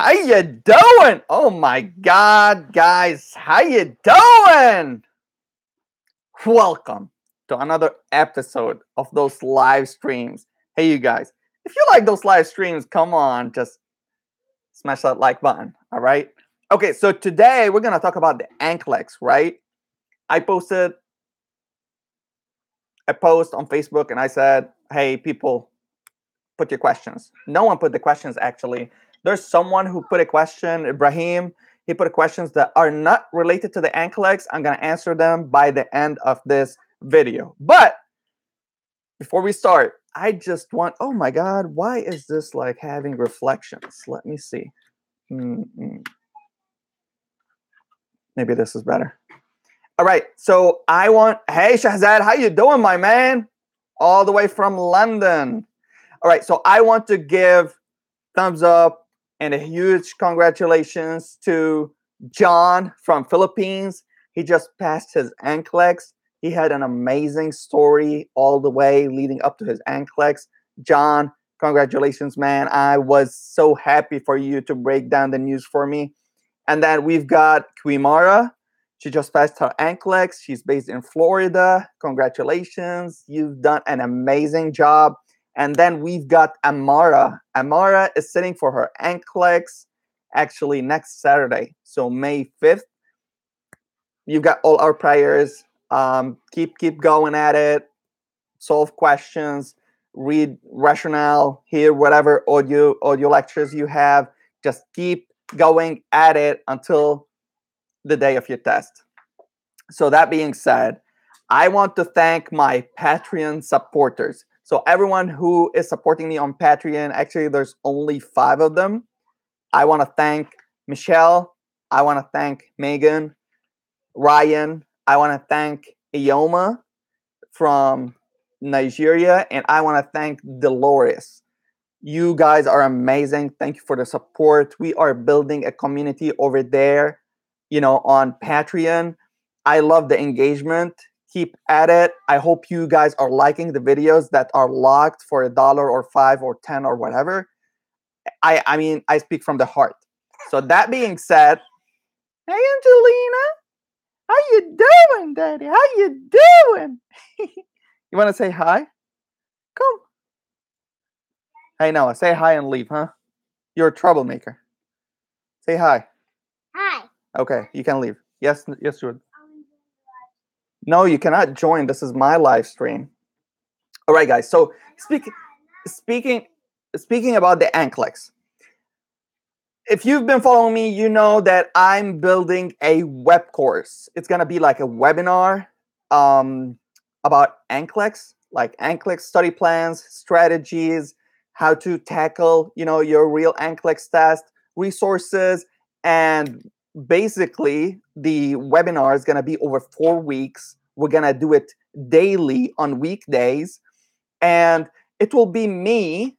How you doing? Oh my God, guys, how you doing? Welcome to another episode of those live streams. Hey, you guys, if you like those live streams, come on, just smash that like button, all right? Okay, so today we're gonna talk about the NCLEX, right? I posted a post on Facebook and I said, hey, people, put your questions. No one put the questions, actually. There's someone who put a question, Ibrahim. He put questions that are not related to the NCLEX. I'm going to answer them by the end of this video. But before we start, I just want, oh my God, why is this like having reflections? Let me see. Maybe this is better. All right, so I want, hey Shahzad, how you doing, my man? All the way from London. All right, so I want to give thumbs up and a huge congratulations to John from Philippines. He just passed his NCLEX. He had an amazing story all the way leading up to his NCLEX. John, congratulations, man. I was so happy for you to break down the news for me. And then we've got Quimara. She just passed her NCLEX. She's based in Florida. Congratulations. You've done an amazing job. And then we've got Amara. Amara is sitting for her NCLEX actually next Saturday. So May 5th. You've got all our prayers. Keep going at it. Solve questions. Read rationale. Hear whatever audio lectures you have. Just keep going at it until the day of your test. So that being said, I want to thank my Patreon supporters. So everyone who is supporting me on Patreon, actually there's only 5 of them. I want to thank Michelle. I want to thank Megan, Ryan. I want to thank Ioma from Nigeria. And I want to thank Dolores. You guys are amazing. Thank you for the support. We are building a community over there, on Patreon. I love the engagement. Keep at it. I hope you guys are liking the videos that are locked for $1 or $5 or $10 or whatever. I mean, I speak from the heart. So that being said, hey Angelina, how you doing, Daddy? How you doing? You want to say hi? Come. Hey Noah, say hi and leave, huh? You're a troublemaker. Say hi. Hi. Okay, you can leave. Yes, Jordan. No, you cannot join. This is my live stream. All right, guys. So speaking about the NCLEX. If you've been following me, you know that I'm building a web course. It's gonna be like a webinar about NCLEX, like NCLEX study plans, strategies, how to tackle, your real NCLEX test, resources, and basically the webinar is gonna be over 4 weeks. We're gonna do it daily on weekdays, and it will be me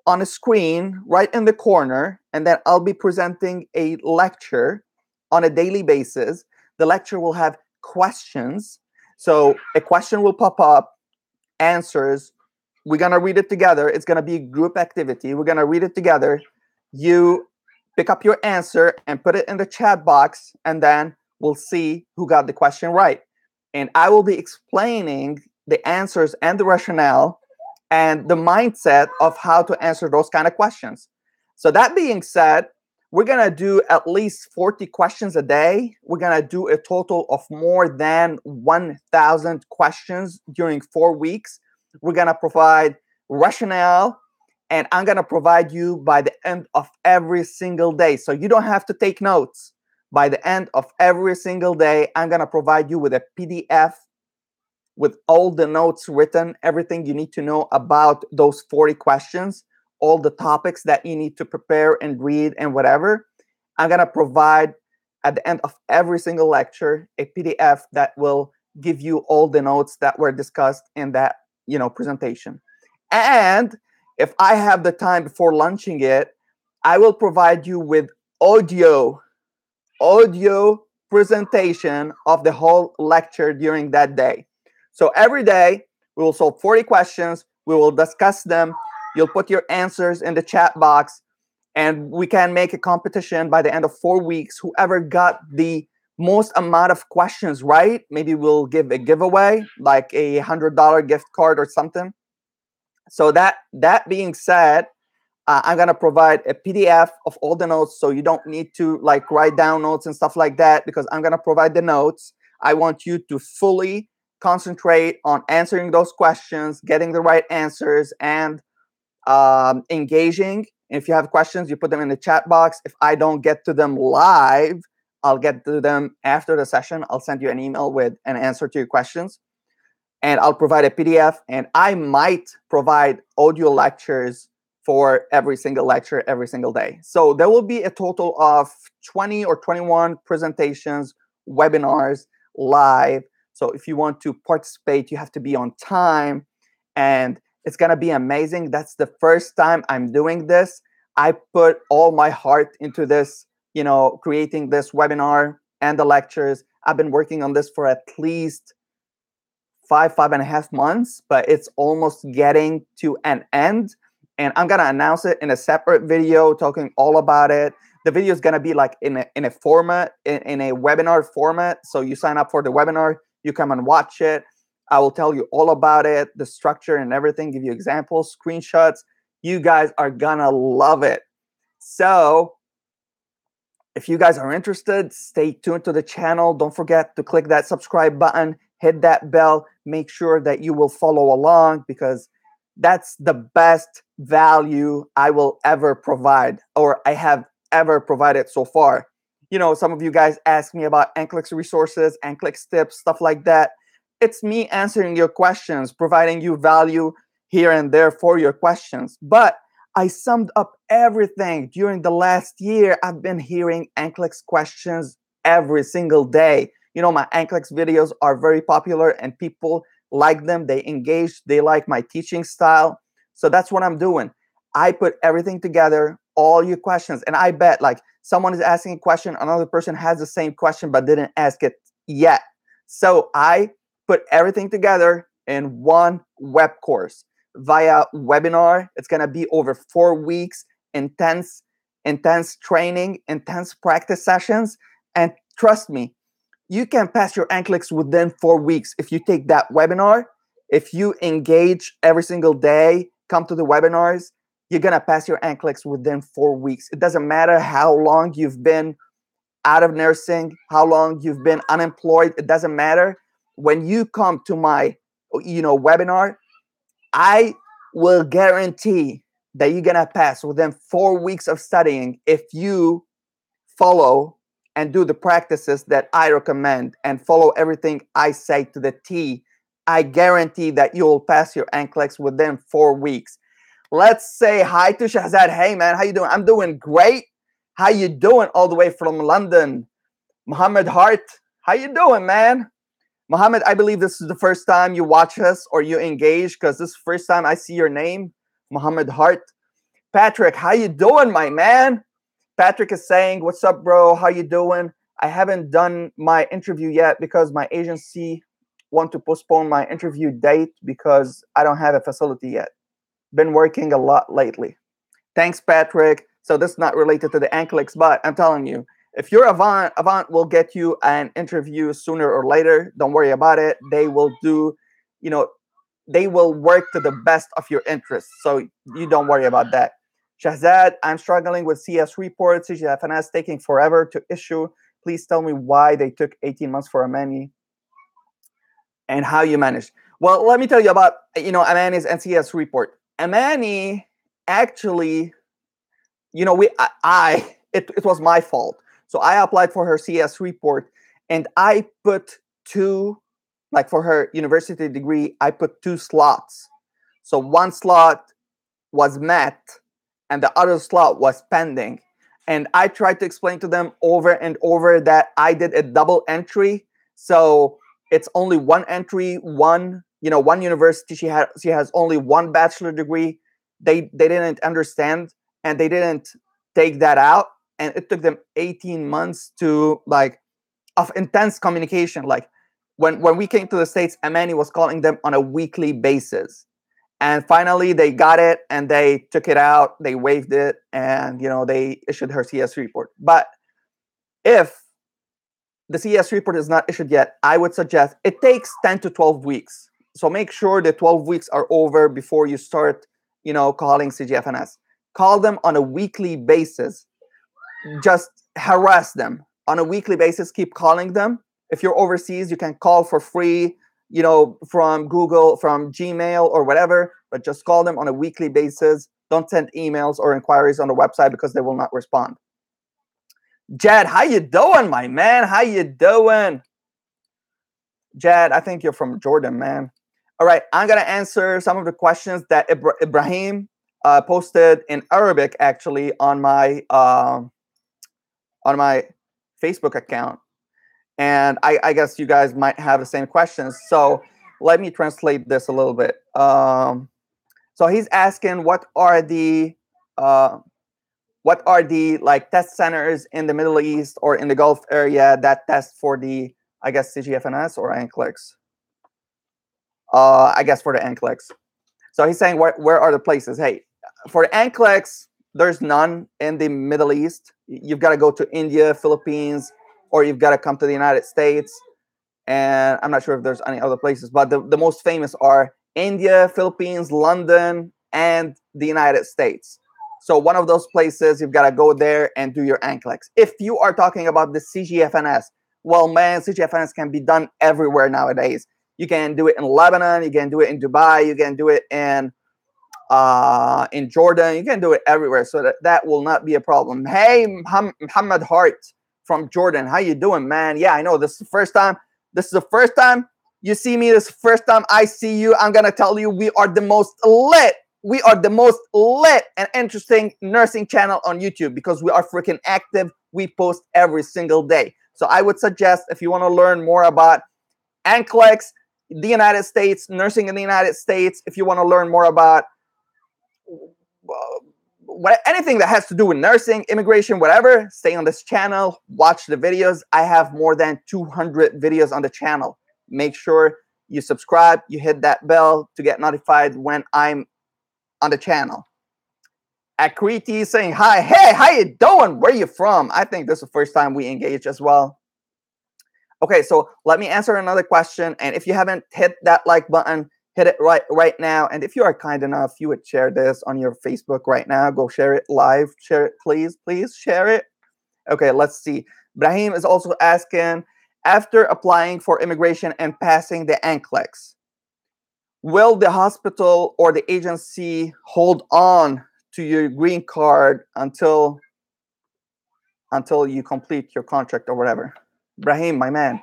on a screen right in the corner, and then I'll be presenting a lecture on a daily basis. The lecture will have questions. So a question will pop up, answers. We're going to read it together. It's going to be a group activity. We're going to read it together. You pick up your answer and put it in the chat box, and then we'll see who got the question right. And I will be explaining the answers and the rationale and the mindset of how to answer those kind of questions. So that being said, we're going to do at least 40 questions a day. We're going to do a total of more than 1,000 questions during 4 weeks. We're going to provide rationale, and I'm going to provide you by the end of every single day. So you don't have to take notes. By the end of every single day, I'm going to provide you with a PDF with all the notes written, everything you need to know about those 40 questions, all the topics that you need to prepare and read and whatever. I'm going to provide at the end of every single lecture a PDF that will give you all the notes that were discussed in that, presentation. And if I have the time before launching it, I will provide you with audio presentation of the whole lecture during that day. So every day, we will solve 40 questions. We will discuss them. You'll put your answers in the chat box. And we can make a competition by the end of 4 weeks. Whoever got the most amount of questions right, maybe we'll give a giveaway, like a $100 gift card or something. So that being said, I'm gonna provide a PDF of all the notes, so you don't need to like write down notes and stuff like that, because I'm gonna provide the notes. I want you to fully concentrate on answering those questions, getting the right answers, and engaging. If you have questions, you put them in the chat box. If I don't get to them live, I'll get to them after the session. I'll send you an email with an answer to your questions, and I'll provide a PDF, and I might provide audio lectures for every single lecture every single day. So there will be a total of 20 or 21 presentations, webinars live. So if you want to participate, you have to be on time, and it's going to be amazing. That's the first time I'm doing this. I put all my heart into this, creating this webinar and the lectures. I've been working on this for at least 5.5 months, but it's almost getting to an end. And I'm gonna announce it in a separate video talking all about it. The video is gonna be like in a format, in a webinar format. So you sign up for the webinar, you come and watch it. I will tell you all about it, the structure and everything, give you examples, screenshots. You guys are gonna love it. So if you guys are interested, stay tuned to the channel. Don't forget to click that subscribe button, hit that bell, make sure that you will follow along, because that's the best value I will ever provide, or I have ever provided so far. Some of you guys ask me about NCLEX resources, NCLEX tips, stuff like that. It's me answering your questions, providing you value here and there for your questions. But I summed up everything during the last year. I've been hearing NCLEX questions every single day. My NCLEX videos are very popular and people like them. They engage. They like my teaching style. So that's what I'm doing. I put everything together, all your questions. And I bet like someone is asking a question, another person has the same question but didn't ask it yet. So I put everything together in one web course via webinar. It's going to be over 4 weeks, intense training, intense practice sessions. And trust me, you can pass your NCLEX within 4 weeks if you take that webinar. If you engage every single day, come to the webinars, you're going to pass your NCLEX within 4 weeks. It doesn't matter how long you've been out of nursing, how long you've been unemployed. It doesn't matter. When you come to my webinar, I will guarantee that you're going to pass within 4 weeks of studying if you follow and do the practices that I recommend and follow everything I say to the T. I guarantee that you'll pass your NCLEX within 4 weeks. Let's say hi to Shahzad. Hey, man, how you doing? I'm doing great. How you doing all the way from London? Muhammad Hart, how you doing, man? Muhammad, I believe this is the first time you watch us or you engage, because this is the first time I see your name, Muhammad Hart. Patrick, how you doing, my man? Patrick is saying, what's up, bro? How you doing? I haven't done my interview yet because my agency want to postpone my interview date because I don't have a facility yet. Been working a lot lately. Thanks, Patrick. So this is not related to the NCLEX, but I'm telling you, if you're Avant will get you an interview sooner or later. Don't worry about it. They will do, they will work to the best of your interests. So you don't worry about that. Shahzad, I'm struggling with CS reports. CGFNS taking forever to issue. Please tell me why they took 18 months for Amani and how you managed. Well, let me tell you about, Amani's NCS report. Amani actually, it was my fault. So I applied for her CS report and I put for her university degree, I put 2 slots. So one slot was met and the other slot was pending. And I tried to explain to them over and over that I did a double entry. So it's only one entry, one university. She has only one bachelor degree. They didn't understand and they didn't take that out. And it took them 18 months of intense communication. Like when we came to the States, Amani was calling them on a weekly basis. And finally, they got it and they took it out. They waived it, and they issued her CS report. But if the CS report is not issued yet, I would suggest it takes 10 to 12 weeks. So make sure the 12 weeks are over before you start, calling CGFNS. Call them on a weekly basis. Just harass them on a weekly basis. Keep calling them. If you're overseas, you can call for free, from Google, from Gmail or whatever, but just call them on a weekly basis. Don't send emails or inquiries on the website because they will not respond. Jad, how you doing, my man? How you doing? Jad, I think you're from Jordan, man. All right, I'm going to answer some of the questions that Ibrahim posted in Arabic, actually, on my Facebook account. And I guess you guys might have the same questions. So let me translate this a little bit. So he's asking, what are the like test centers in the Middle East or in the Gulf area that test for the, I guess, CGFNS or NCLEX? I guess for the NCLEX. So he's saying, where are the places? Hey, for the NCLEX, there's none in the Middle East. You've got to go to India, Philippines, or you've got to come to the United States. And I'm not sure if there's any other places, but the most famous are India, Philippines, London, and the United States. So one of those places, you've got to go there and do your NCLEX. If you are talking about the CGFNS, well, man, CGFNS can be done everywhere nowadays. You can do it in Lebanon, you can do it in Dubai, you can do it in Jordan, you can do it everywhere. So that will not be a problem. Hey, Muhammad Hart from Jordan, how you doing, man? Yeah, I know this is the first time. This is the first time you see me. This is the first time I see you. I'm gonna tell you, we are the most lit. We are the most lit and interesting nursing channel on YouTube because we are freaking active. We post every single day. So I would suggest, if you want to learn more about NCLEX, the United States, nursing in the United States, if you want to learn more about anything that has to do with nursing, immigration, whatever, stay on this channel, watch the videos. I have more than 200 videos on the channel. Make sure you subscribe, you hit that bell to get notified when I'm on the channel. Akriti saying hi. Hey, how you doing? Where are you from? I think this is the first time we engage as well. Okay, so let me answer another question. And if you haven't hit that like button, hit it right now. And if you are kind enough, you would share this on your Facebook right now. Go share it live. Share it, please. Please share it. Okay, let's see. Brahim is also asking, after applying for immigration and passing the NCLEX, will the hospital or the agency hold on to your green card until you complete your contract or whatever? Brahim, my man,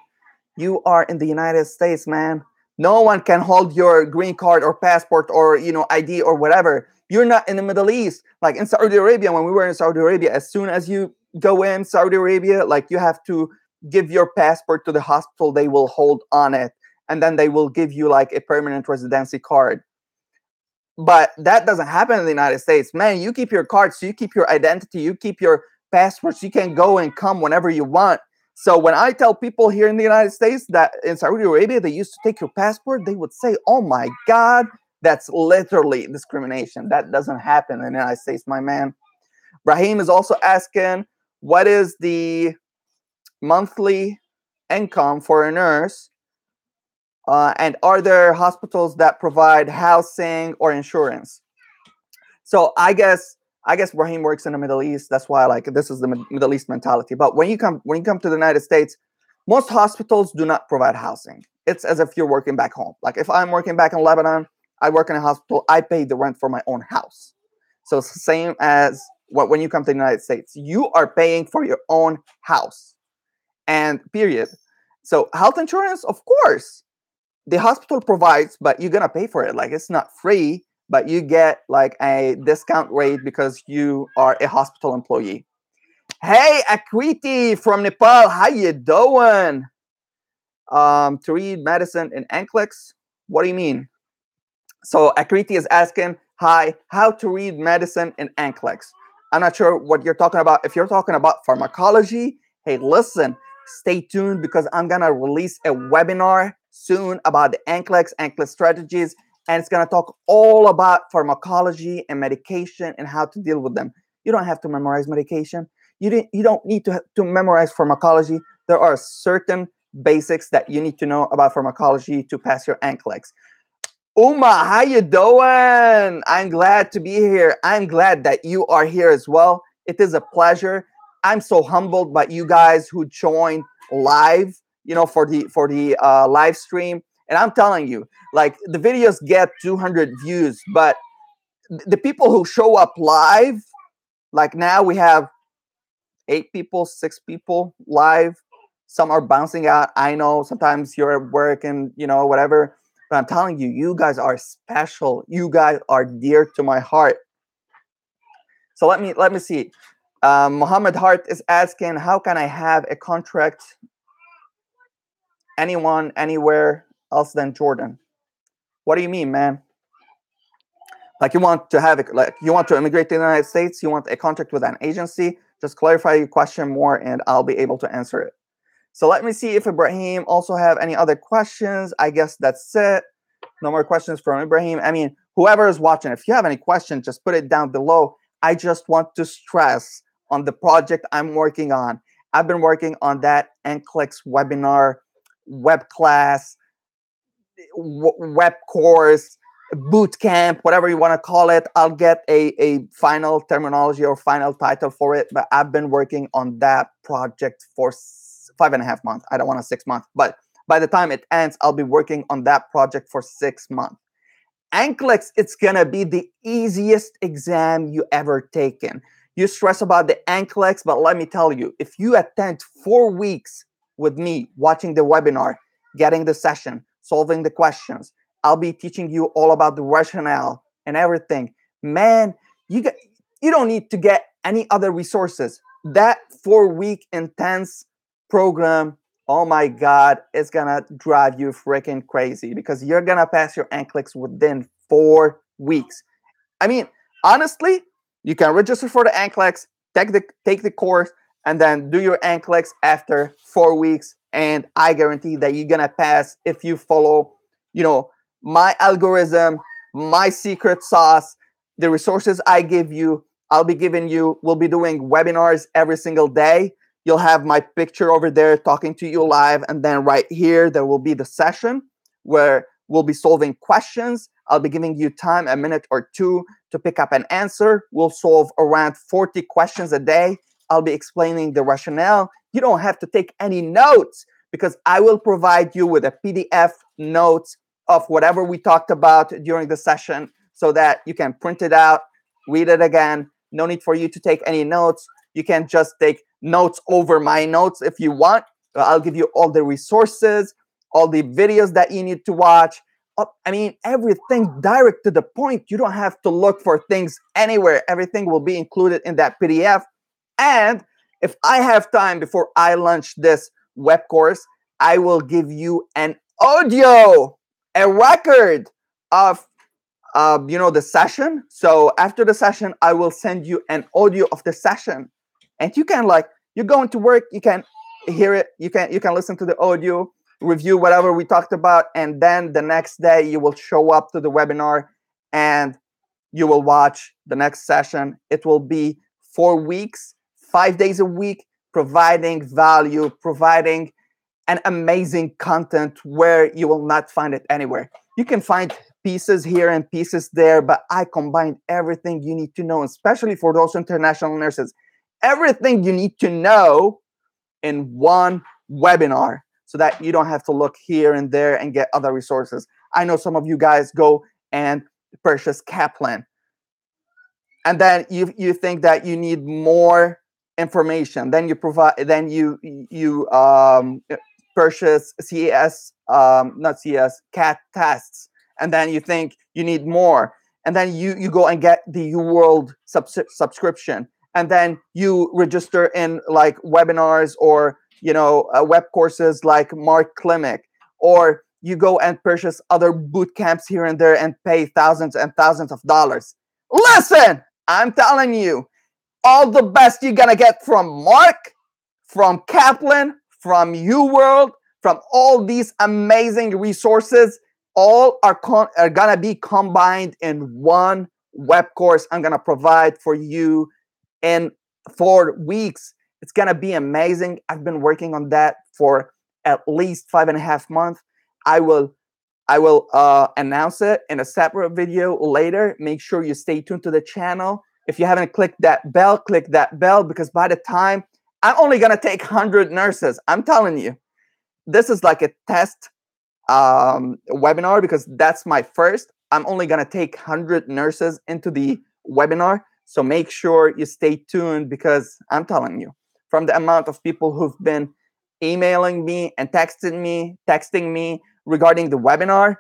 you are in the United States, man. No one can hold your green card or passport or ID or whatever. You're not in the Middle East. Like in Saudi Arabia, when we were in Saudi Arabia, as soon as you go in Saudi Arabia, like you have to give your passport to the hospital. They will hold on it, and then they will give you like a permanent residency card. But that doesn't happen in the United States. Man, you keep your cards, so you keep your identity, you keep your passports, you can go and come whenever you want. So when I tell people here in the United States that in Saudi Arabia they used to take your passport, they would say, oh my God, that's literally discrimination. That doesn't happen in the United States, my man. Brahim is also asking, what is the monthly income for a nurse? And are there hospitals that provide housing or insurance? So I guess Brahim works in the Middle East. That's why like this is the Middle East mentality. But when you come to the United States, most hospitals do not provide housing. It's as if you're working back home. Like if I'm working back in Lebanon, I work in a hospital, I pay the rent for my own house. So it's the same as when you come to the United States. You are paying for your own house. And period. So health insurance, of course, the hospital provides, but you're going to pay for it. Like it's not free, but you get like a discount rate because you are a hospital employee. Hey, Akriti from Nepal, how you doing? To read medicine in NCLEX? What do you mean? So Akriti is asking, hi, how to read medicine in NCLEX? I'm not sure what you're talking about. If you're talking about pharmacology, hey, listen, stay tuned because I'm going to release a webinar soon about the NCLEX strategies, and it's going to talk all about pharmacology and medication and how to deal with them. You don't have to memorize medication. You don't need to memorize pharmacology. There are certain basics that you need to know about pharmacology to pass your NCLEX. Uma, how you doing? I'm glad to be here. I'm glad that you are here as well. It is a pleasure. I'm so humbled by you guys who joined live, for the live stream. And I'm telling you, like, the videos get 200 views, but the people who show up live, like now we have 8 people, 6 people live. Some are bouncing out. I know sometimes you're at work and whatever. But I'm telling you, you guys are special. You guys are dear to my heart. So let me see. Muhammad Hart is asking, how can I have a contract anyone, anywhere else than Jordan? What do you mean, man? Like you want to immigrate to the United States? You want a contract with an agency? Just clarify your question more and I'll be able to answer it. So let me see if Ibrahim also have any other questions. I guess that's it. No more questions from Ibrahim. I mean, whoever is watching, if you have any questions, just put it down below. I just want to stress on the project I'm working on. I've been working on that NCLEX webinar, web class, web course, boot camp, whatever you want to call it. I'll get a final terminology or final title for it, but I've been working on that project for 5.5 months. I don't want to 6 months, but by the time it ends, I'll be working on that project for 6 months. NCLEX, it's gonna be the easiest exam you ever taken. You stress about the NCLEX, but let me tell you, if you attend 4 weeks with me, watching the webinar, getting the session, solving the questions, I'll be teaching you all about the rationale and everything. Man, you don't need to get any other resources. That 4-week intense program, oh my God, it's gonna drive you freaking crazy because you're gonna pass your NCLEX within 4 weeks. I mean, honestly, you can register for the NCLEX, take the course, and then do your NCLEX after 4 weeks. And I guarantee that you're gonna pass if you follow, my algorithm, my secret sauce, the resources I give you. I'll be giving you. We'll be doing webinars every single day. You'll have my picture over there talking to you live. And then right here, there will be the session where we'll be solving questions. I'll be giving you time, a minute or two, to pick up an answer. We'll solve around 40 questions a day. I'll be explaining the rationale. You don't have to take any notes because I will provide you with a PDF notes of whatever we talked about during the session so that you can print it out, read it again. No need for you to take any notes. You can just take notes over my notes if you want. I'll give you all the resources, all the videos that you need to watch. I mean, everything direct to the point. You don't have to look for things anywhere. Everything will be included in that PDF. And if I have time before I launch this web course, I will give you an audio, a record of the session. So after the session, I will send you an audio of the session, and you can, like, you're going to work, you can hear it, you can listen to the audio, review whatever we talked about, and then the next day you will show up to the webinar and you will watch the next session. It will be 4 weeks, 5 days a week, providing value, providing an amazing content where you will not find it anywhere. You can find pieces here and pieces there, but I combined everything you need to know, especially for those international nurses. Everything you need to know in one webinar so that you don't have to look here and there and get other resources. I know some of you guys go and purchase Kaplan, and then you think that you need more information. Then you purchase CAT tests, and then you think you need more, and then you go and get the UWorld subscription, and then you register in like webinars or web courses like Mark Klimek, or you go and purchase other boot camps here and there and pay thousands and thousands of dollars. Listen, I'm telling you, all the best you're gonna get from Mark, from Kaplan, from UWorld, from all these amazing resources, all are gonna be combined in one web course I'm gonna provide for you in 4 weeks. It's gonna be amazing. I've been working on that for at least 5.5 months. I will announce it in a separate video later. Make sure you stay tuned to the channel. If you haven't clicked that bell, click that bell, because by the time, I'm only gonna take 100 nurses. I'm telling you, this is like a test webinar, because that's my first. I'm only gonna take 100 nurses into the webinar. So make sure you stay tuned, because I'm telling you, from the amount of people who've been emailing me and texting me regarding the webinar,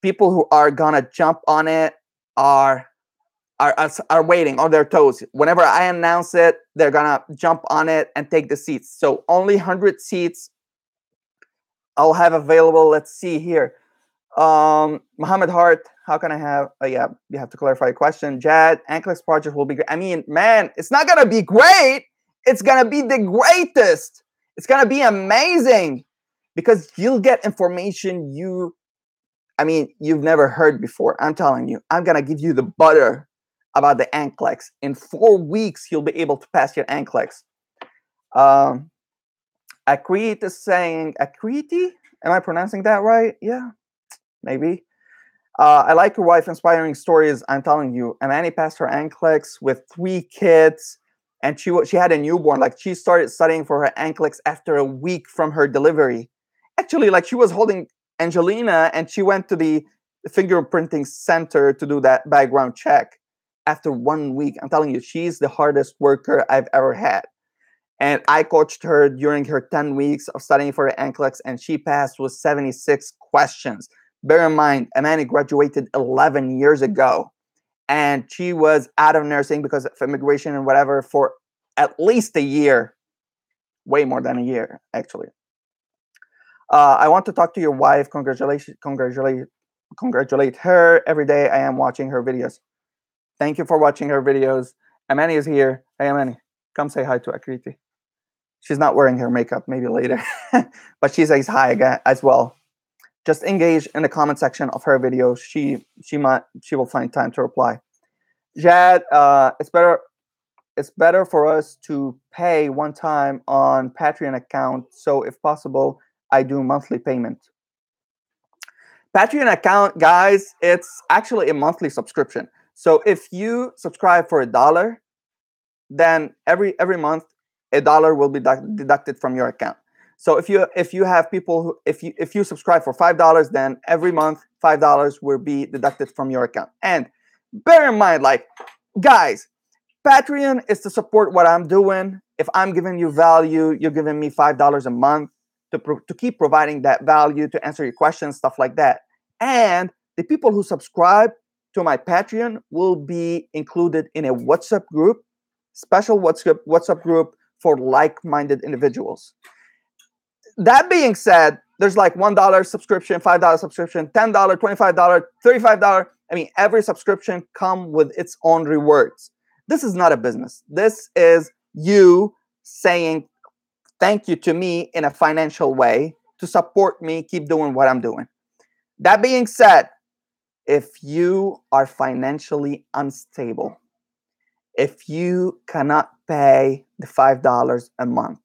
people who are gonna jump on it are waiting on their toes. Whenever I announce it, they're gonna jump on it and take the seats. So only 100 seats I'll have available. Let's see here. Mohammed Hart, how can I have? Yeah, you have to clarify your question. Jad, NCLEX project will be great. I mean, man, it's not gonna be great. It's gonna be the greatest. It's gonna be amazing, because you'll get information you've never heard before. I'm telling you, I'm gonna give you the butter about the NCLEX. In 4 weeks, you'll be able to pass your NCLEX. Akriti is saying, Akriti? Am I pronouncing that right? Yeah, maybe. I like your wife inspiring stories. I'm telling you, Amani passed her NCLEX with 3 kids, and she had a newborn. Like, she started studying for her NCLEX after a week from her delivery. Actually, like, she was holding Angelina, and she went to the fingerprinting center to do that background check after 1 week. I'm telling you, she's the hardest worker I've ever had. And I coached her during her 10 weeks of studying for the NCLEX, and she passed with 76 questions. Bear in mind, Amani graduated 11 years ago, and she was out of nursing because of immigration and whatever for at least a year, way more than a year, actually. I want to talk to your wife. Congratulate her. Every day I am watching her videos. Thank you for watching her videos. Amani is here. Hey, Amani, come say hi to Akriti. She's not wearing her makeup, maybe later, but she says hi again as well. Just engage in the comment section of her video. She will find time to reply. Jad, it's better for us to pay one time on Patreon account. So if possible, I do monthly payment. Patreon account, guys, it's actually a monthly subscription. So if you subscribe for $1, then every month $1 will be deducted from your account. So if you have people who, if you subscribe for $5, then every month $5 will be deducted from your account. And bear in mind, like, guys, Patreon is to support what I'm doing. If I'm giving you value, you're giving me $5 a month to keep providing that value, to answer your questions, stuff like that. And the people who subscribe to my Patreon will be included in a WhatsApp group, special WhatsApp group for like-minded individuals. That being said, there's like $1 subscription, $5 subscription, $10, $25, $35. I mean, every subscription comes with its own rewards. This is not a business. This is you saying thank you to me in a financial way to support me, keep doing what I'm doing. That being said, if you are financially unstable, if you cannot pay the $5 a month,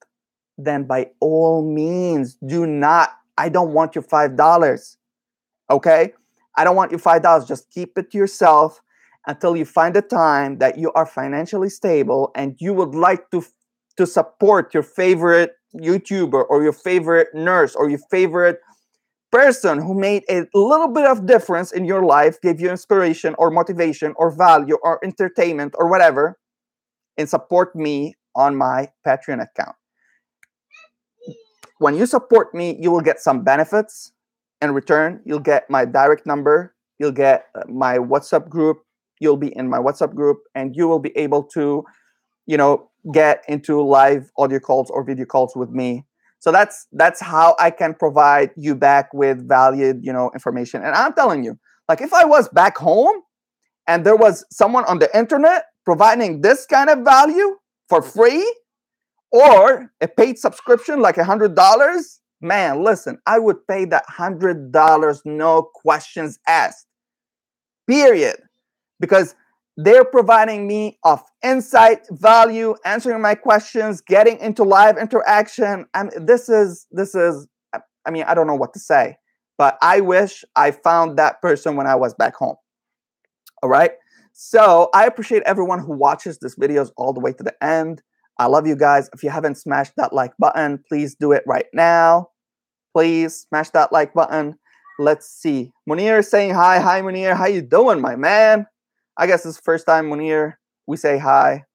then by all means, I don't want your $5. Okay? I don't want your $5. Just keep it to yourself until you find a time that you are financially stable and you would like to support your favorite YouTuber or your favorite nurse or your favorite person who made a little bit of difference in your life, gave you inspiration or motivation or value or entertainment or whatever, and support me on my Patreon account. When you support me, you will get some benefits in return. You'll get my direct number. You'll get my WhatsApp group. You'll be in my WhatsApp group, and you will be able to, get into live audio calls or video calls with me. So that's how I can provide you back with valued, information. And I'm telling you, like, if I was back home and there was someone on the internet providing this kind of value for free or a paid subscription like $100, man, listen, I would pay that $100, no questions asked, period. Because they're providing me of insight, value, answering my questions, getting into live interaction. And this is, I mean, I don't know what to say, but I wish I found that person when I was back home. All right. So I appreciate everyone who watches this videos all the way to the end. I love you guys. If you haven't smashed that like button, please do it right now. Please smash that like button. Let's see. Munir is saying hi. Hi, Munir. How you doing, my man? I guess it's the first time, Munir, we say hi.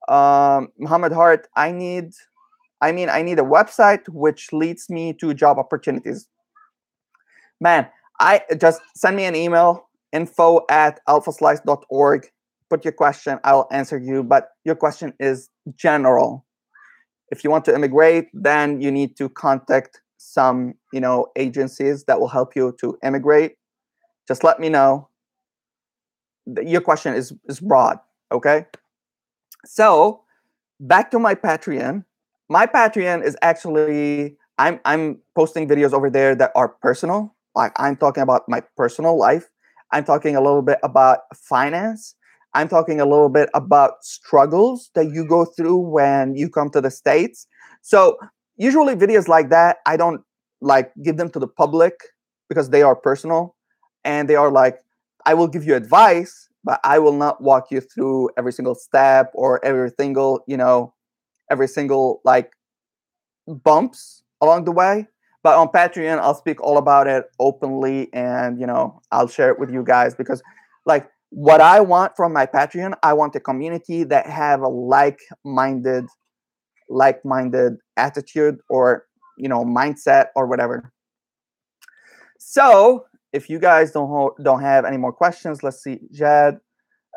Muhammad Hart, I need a website which leads me to job opportunities. Man, I just send me an email, info@alphaslice.org. Put your question, I'll answer you, but your question is general. If you want to immigrate, then you need to contact some, agencies that will help you to immigrate. Just let me know. Your question is broad, okay? So back to my Patreon. My Patreon is actually, I'm posting videos over there that are personal. Like I'm talking about my personal life. I'm talking a little bit about finance. I'm talking a little bit about struggles that you go through when you come to the States. So usually videos like that, I don't like give them to the public because they are personal and they are like, I will give you advice, but I will not walk you through every single step or every single like bumps along the way. But on Patreon, I'll speak all about it openly, and I'll share it with you guys because, like, what I want from my Patreon, I want a community that have a like-minded attitude or mindset or whatever. So if you guys don't have any more questions, let's see, Jad.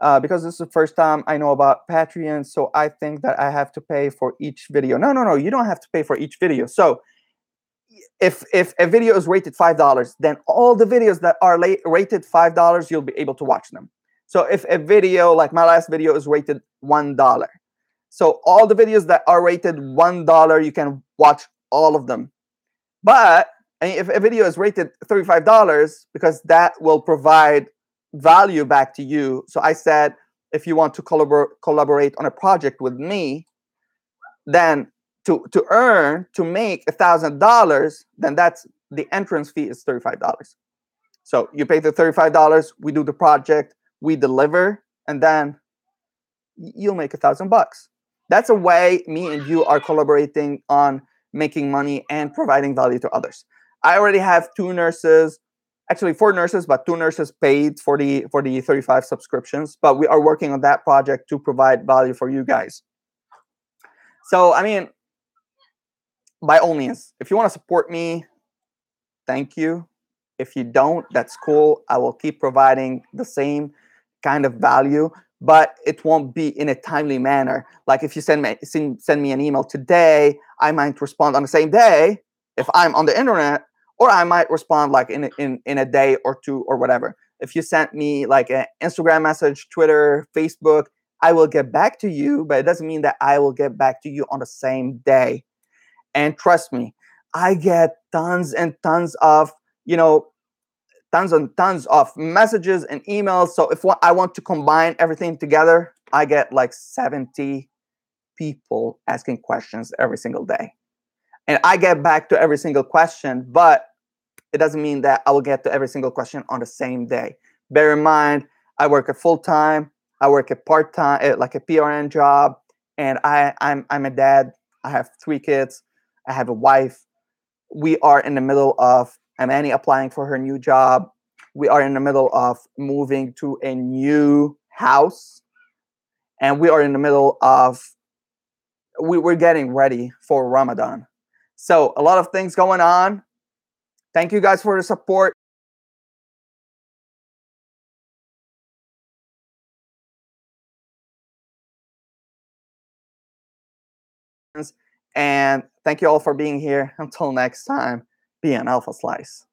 Because this is the first time I know about Patreon, so I think that I have to pay for each video. No, you don't have to pay for each video. So if a video is rated $5, then all the videos that are rated $5, you'll be able to watch them. So if a video, like my last video, is rated $1, so all the videos that are rated $1, you can watch all of them. But if a video is rated $35, because that will provide value back to you. So I said, if you want to collaborate on a project with me, then to make $1,000, then that's the entrance fee is $35. So you pay the $35, we do the project, we deliver, and then you'll make $1,000. That's a way me and you are collaborating on making money and providing value to others. I already have 2 nurses, actually 4 nurses, but 2 nurses paid for the 35 subscriptions. But we are working on that project to provide value for you guys. So, I mean, by all means, if you want to support me, thank you. If you don't, that's cool. I will keep providing the same kind of value, but it won't be in a timely manner. Like if you send me an email today, I might respond on the same day if I'm on the internet, or I might respond like in a day or 2 or whatever. If you sent me like an Instagram message, Twitter, Facebook, I will get back to you, but it doesn't mean that I will get back to you on the same day. And trust me, I get tons and tons of, tons and tons of messages and emails. So if I want to combine everything together, I get like 70 people asking questions every single day. And I get back to every single question, but it doesn't mean that I will get to every single question on the same day. Bear in mind, I work a full-time, I work a part-time, like a PRN job, and I'm a dad. I have 3 kids. I have a wife. We are in the middle of Amani applying for her new job. We are in the middle of moving to a new house. And we are in the middle of, we're getting ready for Ramadan. So a lot of things going on. Thank you guys for the support. And thank you all for being here. Until next time, be an Alphaslice.